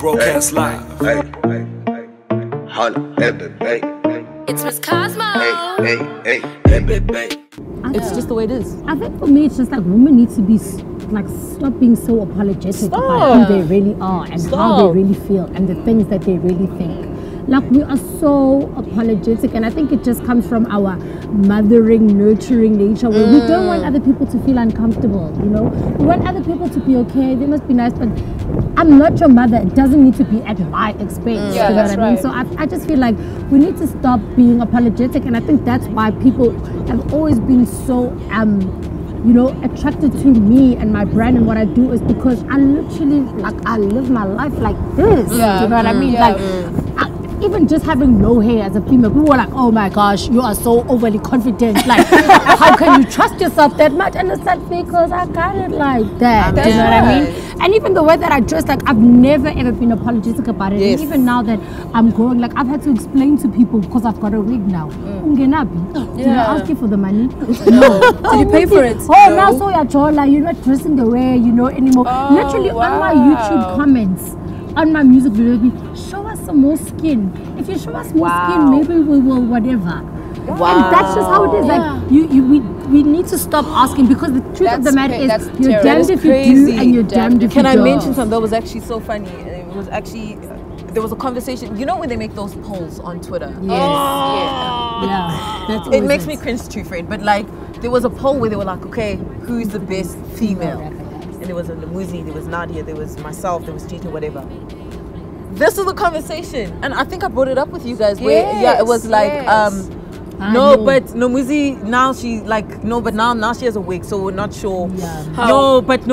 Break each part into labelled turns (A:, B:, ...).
A: Broadcast live.
B: It's Miss Cosmo.
C: It's just the way it is.
D: I think for me, it's just like women need to be like stop being so apologetic about who they really are and how they really feel and the things that they really think. Like, we are so apologetic, and I think it just comes from our mothering, nurturing nature where we don't want other people to feel uncomfortable, you know? We want other people to be okay, they must be nice, but I'm not your mother. It doesn't need to be at my expense.
C: Yeah,
D: you know
C: that's
D: what I mean?
C: right.
D: So I just feel like we need to stop being apologetic, and I think that's why people have always been so you know, attracted to me and my brand and what I do, is because I literally, like, I live my life like this.
C: Yeah.
D: You know what I mean? Like, even just having no hair as a female, people were like, oh my gosh, you are so overly confident. Like, how can you trust yourself that much? And it's like, because I got it like that. You know what I mean? And even the way that I dress, like, I've never ever been apologetic about it.
C: Yes.
D: And even now that I'm growing, like, I've had to explain to people because I've got a wig now. Did I ask you for the money?
C: No. Did you pay for it?
D: Oh, now so you're not dressing the way, you know, anymore. Literally on my YouTube comments, on my music video, show us some more skin. If you show us more skin, maybe we will whatever. And that's just how it is. Like, we need to stop asking, because the truth of the matter is, you're damned if you do and you're damned if you don't.
C: Can I mention something that was actually so funny? It was actually, there was a conversation. You know when they make those polls on Twitter?
D: That's
C: It makes me cringe too, Fred. But like, there was a poll where they were like, okay, who's the best female? And there was a Moozlie, there was Nadia, there was myself, there was Gigi, whatever. This was the conversation, and I think I brought it up with you guys. Where it was like, Moozlie now she like but now she has a wig, so we're not sure. But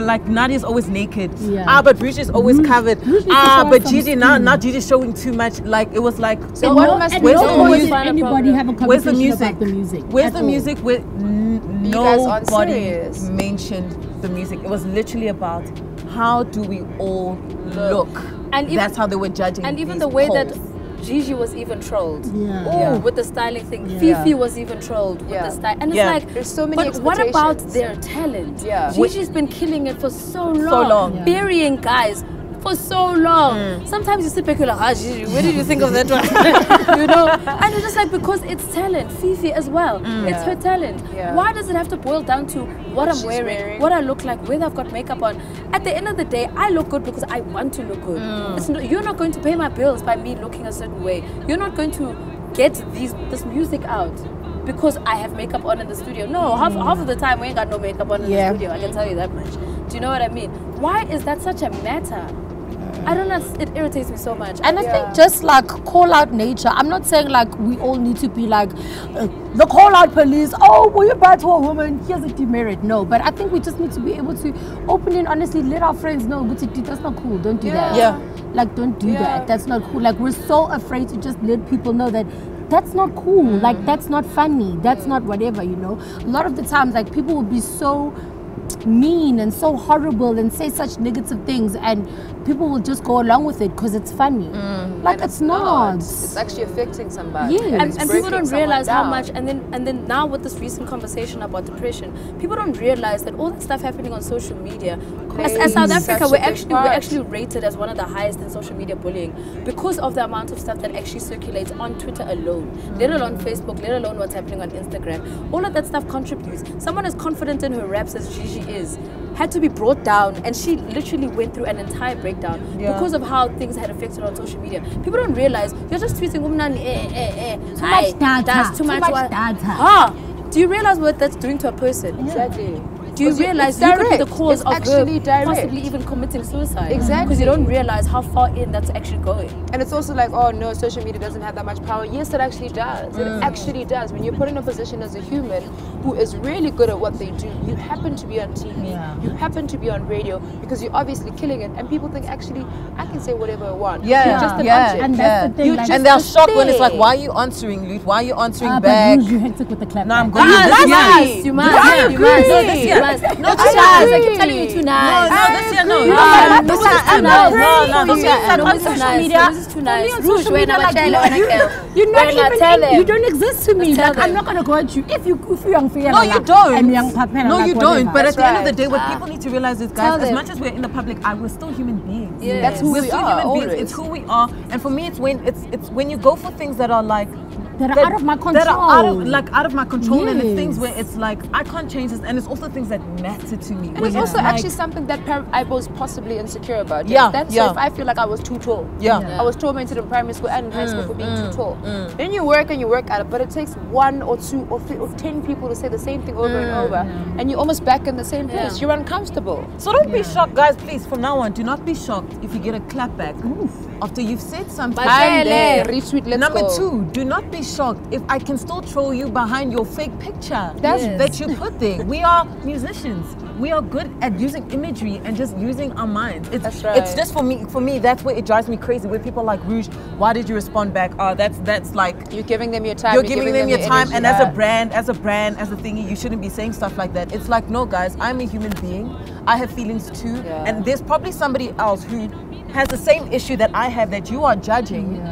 C: like Nadia's always naked. But Rouge is always covered. But Gigi now Gigi's showing too much. Like, it was like,
D: so what must anybody have a conversation about the music?
C: Where's the music? Where nobody mentioned the music. It was literally about how do we all look. And that's how they were judging.
B: And even the way that Gigi was even trolled with the styling thing. Fifi was even trolled with the style. And it's like,
E: there's so many
B: but what about their talent? Gigi's been killing it for so long. Burying guys for so long. Sometimes you sit back, you're like, Gigi, where did you think of that one? You know? And it's just like, because it's talent. Fifi as well. It's her talent. Why does it have to boil down to what I'm wearing, what I look like, whether I've got makeup on? At the end of the day, I look good because I want to look good. You're not going to pay my bills by me looking a certain way. You're not going to get this music out because I have makeup on in the studio. No, half of the time we ain't got no makeup on in the studio. I can tell you that much. Do you know what I mean? Why is that such a matter? I don't know, it irritates me so much.
D: And I think just like call out nature. I'm not saying like we all need to be like the call out police. Oh, were you bad to a woman? Here's a demerit. No, but I think we just need to be able to openly and honestly let our friends know, but that's not cool. Don't do that. Like, don't do that. That's not cool. Like, we're so afraid to just let people know that that's not cool. Like, that's not funny. That's not whatever, you know. A lot of the times, like, people will be so mean and so horrible and say such negative things, and people will just go along with it because it's funny. Like, it's not.
E: It's actually affecting somebody.
B: And people don't realize how much. And then now with this recent conversation about depression, people don't realize that all the stuff happening on social media. As South Africa, we're actually rated as one of the highest in social media bullying because of the amount of stuff that actually circulates on Twitter alone, let alone Facebook, let alone what's happening on Instagram. All of that stuff contributes. Someone as confident in her raps as Gigi is had to be brought down, and she literally went through an entire breakdown because of how things had affected her on social media. People don't realize you're just tweeting
D: too much data.
B: That's too much data. Do you realize what that's doing to a person?
E: Exactly.
B: Do you realize you could be the cause of her possibly even committing suicide?
E: Exactly.
B: Because you don't realize how far in that's actually going.
E: And it's also like, oh no, social media doesn't have that much power. Yes, it actually does. It actually does. When you're put in a position as a human who is really good at what they do, you happen to be on TV, you happen to be on radio, because you're obviously killing it. And people think, actually, I can say whatever I want. You're just an object.
D: And that's the thing.
C: And they're shocked when it's like, why are you answering, Loot? Why are you answering back?
D: But you hectic with the clap.
C: No, I'm going
B: You must. nice. No, too nice. I keep telling you too nice.
C: No, this year, no.
B: This is too nice.
C: No, this year,
B: No, this is nice. This is too nice. Rouge, when I'm
D: you're not even, you don't exist to me. Like, I'm not gonna go at you if you're unfair.
C: No, you don't.
D: No,
C: you don't. But at the end of the day, what people need to realize is, guys, as much as we're in the public eye, we're still human beings.
E: Yeah. That's who we are.
C: Human beings. It's who we are. And for me, it's when you go for things that are like
D: that are out of my control.
C: That are out of my control, and it's things where it's like I can't change this, and it's also things that matter to me.
E: And it's also actually something that I was possibly insecure about.
C: So
E: if I feel like I was too tall, I was tormented in primary school and in high school for being too tall. Then you work at it, but it takes 1 or 2 or 3 or 10 people to say the same thing over and over, and you're almost back in the same place. You're uncomfortable.
C: So don't be shocked, guys. Please, from now on, do not be shocked if you get a clap back after you've said something.
E: Retweet,
C: Number 2, do not be shocked if I can still troll you behind your fake picture that you put there. We are musicians. We are good at using imagery and just using our minds. It's just for me, that's where it drives me crazy. Where people are like, Rouge, why did you respond back? That's like
E: you're giving them your time.
C: You're giving them your time, energy, and as a brand, as a thingy, you shouldn't be saying stuff like that. It's like, no, guys, I'm a human being. I have feelings too, and there's probably somebody else who has the same issue that I have that you are judging.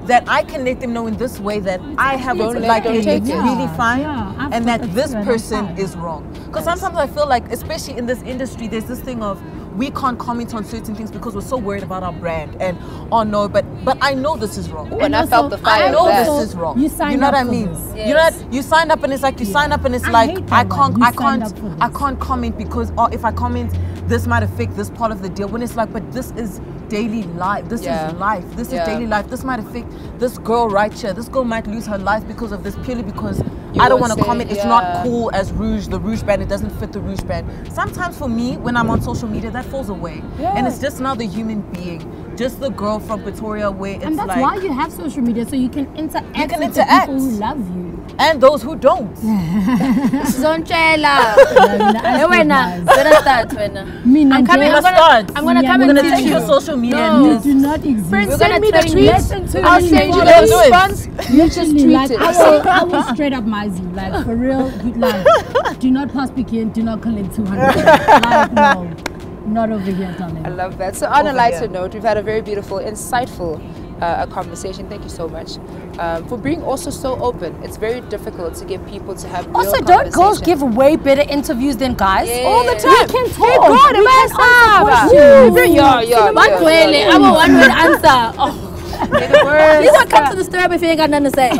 C: That I can let them know in this way that I have it's really fine, and that this person is wrong. Because sometimes I feel like, especially in this industry, there's this thing of we can't comment on certain things because we're so worried about our brand and but I know this is wrong.
E: And I felt the fire.
C: I know this is wrong. You know what I mean?
B: Yes.
C: You know, you signed up and it's like sign up and it's like I can't comment because if I comment, this might affect this part of the deal. When it's like, but this is daily life. This is life. This is daily life. This might affect this girl right here. This girl might lose her life because of this, purely because I don't want to comment. It's not cool as Rouge, the Rouge brand. It doesn't fit the Rouge brand. Sometimes for me, when I'm on social media, that falls away. And it's just now the human being. Just the girl from Pretoria where it's like...
D: And that's why you have social media, so you can interact with the people who love you.
C: And those who don't.
B: Zontshela. I'm gonna come and
C: take your social media.
B: No.
D: You do not exist.
E: Friends, send me the tweets. I'll send you the response. You just tweet it.
D: I will straight up Moozlie, like for real. Like, do not pass begin. Do not collect 200. Like no. Not over here, darling.
E: I love that. So on a lighter note, we've had a very beautiful, insightful conversation. Thank you so much for being also so open. It's very difficult to get people to have
D: also, don't girls give way better interviews than guys?
E: All the time.
D: We can talk. We
B: I'm a one-word answer. Oh. You don't come to the store if you ain't got nothing to say.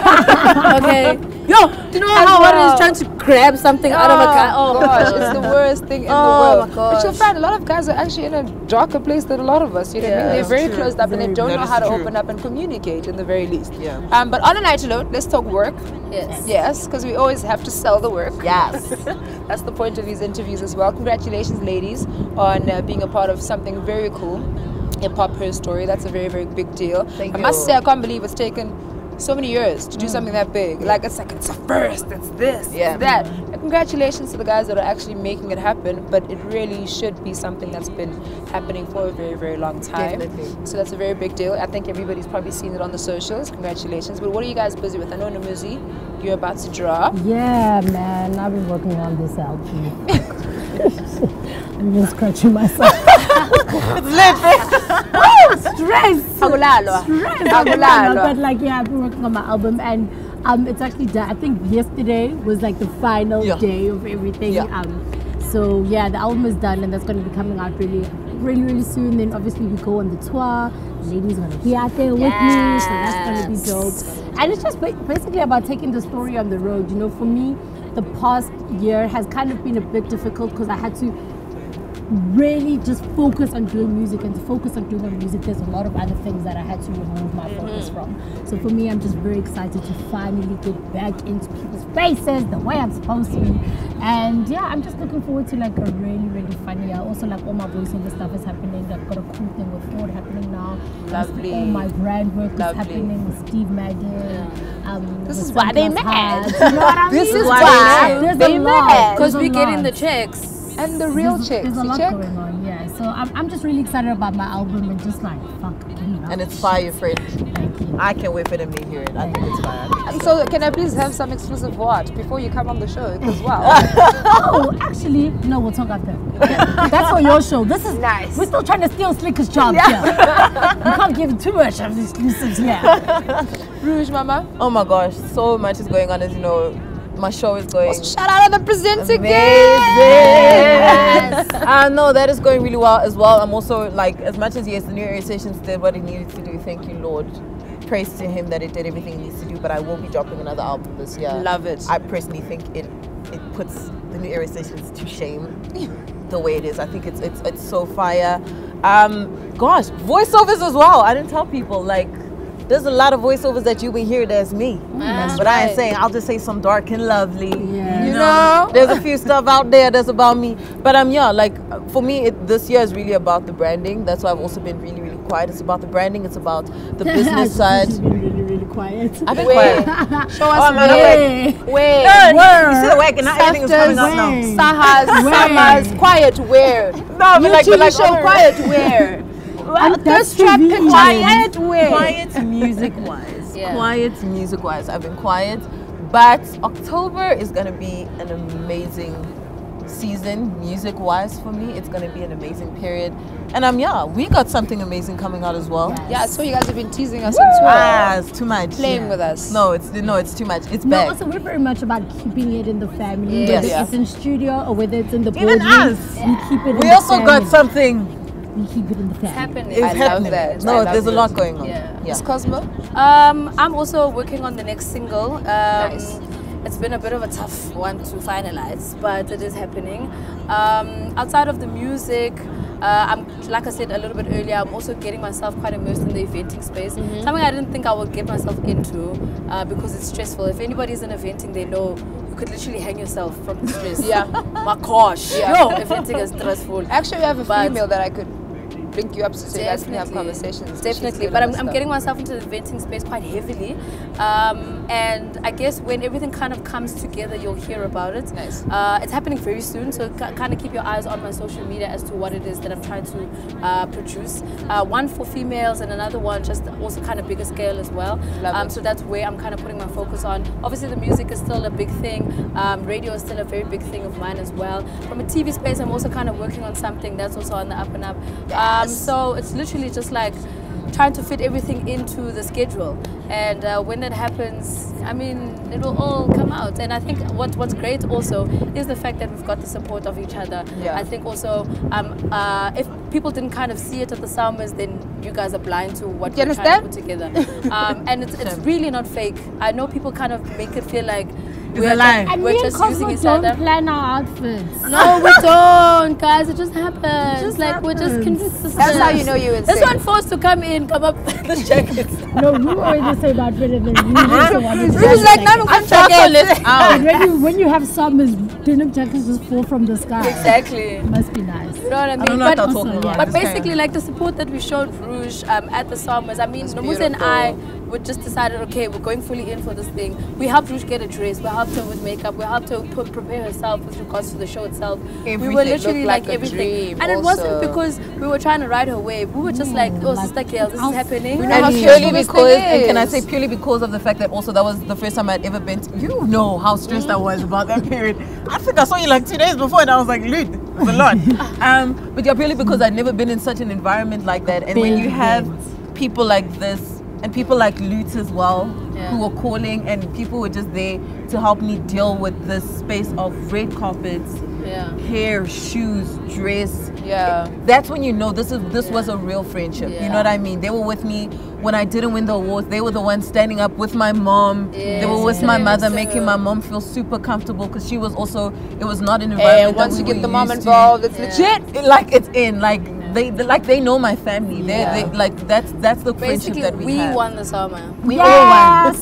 B: Okay. Yo, do you know how hard it is trying to grab something out of a guy?
E: Oh gosh, it's the worst thing in the world.
B: My gosh.
E: But you'll find a lot of guys are actually in a darker place than a lot of us. You know what I mean? They're very closed up and they don't know how to open up and communicate in the very least. But on a lighter note, let's talk work. Yes, because we always have to sell the work.
C: Yes.
E: That's the point of these interviews as well. Congratulations, ladies, on being a part of something very cool. Hip-hop Her Story. That's a very, very big deal. I must say, I can't believe it's taken so many years to do something that big. Like, it's a first, it's this, it's that. And congratulations to the guys that are actually making it happen, but it really should be something that's been happening for a very, very long time.
C: Definitely.
E: So that's a very big deal. I think everybody's probably seen it on the socials. Congratulations. But what are you guys busy with? I know, Moozlie, you're about to drop.
D: Yeah, man. I've been working on this album. I'm just scratching myself.
C: It's lit.
D: Stress. But like, yeah, I've been working on my album and it's actually done. I think yesterday was like the final day of everything. So yeah, the album is done and that's going to be coming out really, really, really soon. Then obviously we go on the tour. The ladies are going to be out there with me, so that's going to be dope. And it's just basically about taking the story on the road. You know, for me, the past year has kind of been a bit difficult because I had to really just focus on doing music, and to focus on doing music there's a lot of other things that I had to remove my focus from. So for me, I'm just very excited to finally get back into people's faces the way I'm supposed to be. And yeah, I'm just looking forward to like a really, really fun year. Also, like all my voiceover stuff is happening. I've got a cool thing with Ford happening now.
E: Lovely.
D: All my brand work is happening with Steve Madden.
E: This is why they mad.
D: You know what I mean?
E: This is why
D: they mad.
B: Because we're getting the checks.
E: And the real chicks.
D: There's a lot going on, yeah. So I'm just really excited about my album and just like, fuck.
C: And it's fire, friend.
D: Thank you.
C: I can't wait for them to hear it. I think it's fire.
E: So can I please have some exclusive what before you come on the show as well?
D: Oh, actually, no, we'll talk after. That's for your show. This is
E: nice.
D: We're still trying to steal Slicker's job here. We can't give too much of the exclusives here.
E: Rouge, Mama.
C: Oh my gosh, so much is going on. As you know, my show is going.
E: Shout out to the presenter
C: amazing.
E: again.
C: No, that is going really well as well. I'm also like, as much as yes, the new area stations did what it needed to do. Thank you, Lord. Praise to Him that it did everything it needs to do. But I will be dropping another album this year.
E: Love it.
C: I personally think it puts the new area stations to shame. The way it is, I think it's so fire. Gosh, voiceovers as well. I didn't tell people like. There's a lot of voiceovers that you will hear that's me. But I ain't saying, I'll just say some dark and lovely.
D: Yeah.
C: You know? There's a few stuff out there that's about me. But yeah, like for me, this year is really about the branding. That's why I've also been really, really quiet. It's about the branding. It's about the business side.
D: She's been really, really quiet.
C: I've been quiet.
E: Show us where.
C: You see the work and not everything is coming out now.
E: Sahas, Samas, quiet where.
C: No, but like,
E: show quiet where.
D: That's
E: track
D: really
E: quiet way.
C: Quiet music-wise.
B: Yeah.
C: Quiet music-wise. I've been quiet. But October is going to be an amazing season music-wise for me. It's going to be an amazing period. And we got something amazing coming out as well.
E: Yeah, so you guys have been teasing us on tour.
C: It's too much.
E: Playing with us.
C: No, it's too much. It's
D: No,
C: bad.
D: also we're very much about keeping it in the family.
C: Yes.
D: Whether it's in studio or whether it's in the
C: Even
D: boardroom,
C: us.
D: we keep it in
C: We
D: the
C: also
D: family.
C: got something.
D: We keep it in the family.
B: Happening.
C: It's
E: love
C: happening.
E: that.
C: No,
E: I love
C: there's a
E: it.
C: lot going on.
B: Yeah.
E: It's Cosmo.
B: I'm also working on the next single.
E: Nice.
B: It's been a bit of a tough one to finalize, but it is happening. Outside of the music, I'm, like I said a little bit earlier, I'm also getting myself quite immersed in the eventing space. Something I didn't think I would get myself into because it's stressful. If anybody's in eventing, they know you could literally hang yourself from the stress.
E: Yeah.
B: My gosh.
E: Yeah.
B: Yo, eventing is stressful.
E: Actually, I have a
B: But-
E: female that I could link you up to so you guys can have conversations. She's
B: Definitely,
E: good
B: but
E: at
B: I'm
E: this
B: getting
E: stuff.
B: myself into the venting space quite heavily, and I guess when everything kind of comes together, you'll hear about it.
E: Nice.
B: It's happening very soon, so kind of keep your eyes on my social media as to what it is that I'm trying to produce. One for females and another one just also kind of bigger scale as well.
E: Love it.
B: So that's where I'm kind of putting my focus on. Obviously, the music is still a big thing. Radio is still a very big thing of mine as well. From a TV space, I'm also kind of working on something that's also on the up and up. So it's literally just like trying to fit everything into the schedule, and when that happens, I mean, it will all come out. And I think what's great also is the fact that we've got the support of each other.
E: Yeah.
B: I think also if people didn't kind of see it at the summers, then you guys are blind to what
E: You
B: we're trying to
E: understand?
B: put together. And it's really not fake. I know people kind of make it feel like
C: a lie.
D: And
B: we're
D: me and
B: just using
D: Cosmo
B: each
D: don't
B: other.
D: plan our outfits.
B: No, we don't, guys. It just happens. We're just consistent.
E: That's how you know you're
B: This
E: insane.
B: one forced to come up with the jackets.
D: No, we always the same outfit and then we just the one with
B: It's like now I'm jackets.
D: And when you have summers, denim jackets just fall from the sky.
B: Exactly.
D: Must be nice.
B: You know what I mean?
C: don't know what
B: but
C: I'm talking about.
B: but
C: Just carry
B: basically,
C: on.
B: like the support that we showed Rouge at the summers. I mean,
E: It's
B: Moozlie and I
E: beautiful.
B: would just decided, okay, we're going fully in for this thing. We helped Rouge get a dress. We helped her with makeup. We helped her prepare herself with regards to the show itself. We were
C: Everything.
B: literally
E: Looked
B: like
E: like a
B: everything.
E: dream
B: And it
E: also.
B: wasn't because we were trying to ride her wave. We were just like, oh,
D: like
B: sister girl, this is happening.
E: We know how
C: And
E: stressful
C: purely
E: this
C: because,
E: thing
C: and can I
E: is.
C: say purely because of the fact that also that was the first time I'd ever been to, you know how stressed I was about that period. I think I saw you like 2 days before and I was like, Lud, it's a lot. But yeah, purely because I'd never been in such an environment like that. And when you have people like this and people like Lute as well, who were calling, and people were just there to help me deal with this space of red carpets, hair, shoes, dress.
E: Yeah.
C: That's when you know this was a real friendship. You know what I mean? They were with me when I didn't win the awards. They were the ones standing up with my mom. They were with my mother, making my mom feel super comfortable because she was also. It was not an environment.
E: And once
C: that
E: you
C: we
E: get the
C: were
E: mom
C: used
E: involved, it's legit.
C: to. Like it's in they know my family. They like that's the friendship
B: Basically,
C: that we have.
B: won the summer.
C: We all won.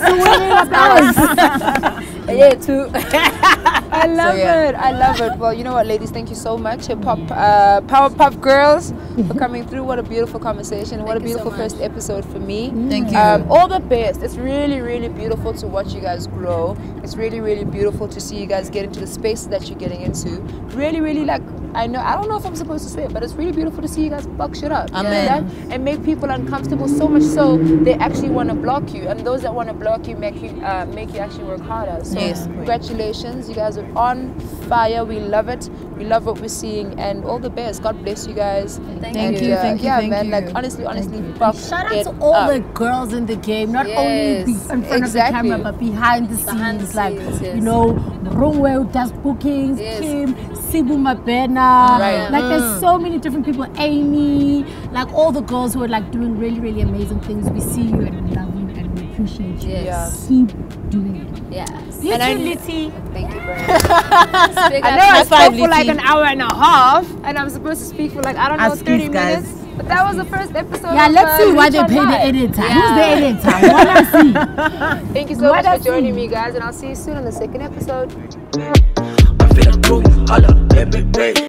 B: Yeah, too.
E: I love
C: yeah.
E: it. I love it. Well, you know what, ladies? Thank you so much, Hip Hop Powerpuff Girls, for coming through. What a beautiful conversation. What a
B: Thank you so
E: beautiful first
B: much.
E: episode for me.
C: Thank you.
E: All the best. It's really, really beautiful to watch you guys grow. It's really, really beautiful to see you guys get into the space that you're getting into. Really, really like I don't know if I'm supposed to say it, but it's really beautiful to see you guys fuck shit up.
C: Amen.
E: And make people uncomfortable, so much so they actually want to block you. And those that want to block you make you actually work harder. So congratulations, you guys are on fire. We love it. We love what we're seeing, and all the best. God bless you guys.
C: Thank you.
E: Man. Like honestly, fuck.
D: Shout out to all the girls in the game, not only in front of the camera, but behind the scenes. Like, you know, Rongwe does bookings, Kim, Sibu Mabena. Like, there's so many different people. Amy, like all the girls who are like doing really, really amazing things. We see you and we love you and we appreciate you. Keep doing it.
B: Yes.
D: You too, Litty.
E: Thank you very much. I know I spoke for like an hour and a half, and I'm supposed to speak for like, I don't know, 30 minutes. But that was the first episode.
D: Yeah, let's see why they pay the edit time. Who's the edit time? I want to see.
E: Thank you so much for joining me, guys, and I'll see you soon on the second episode.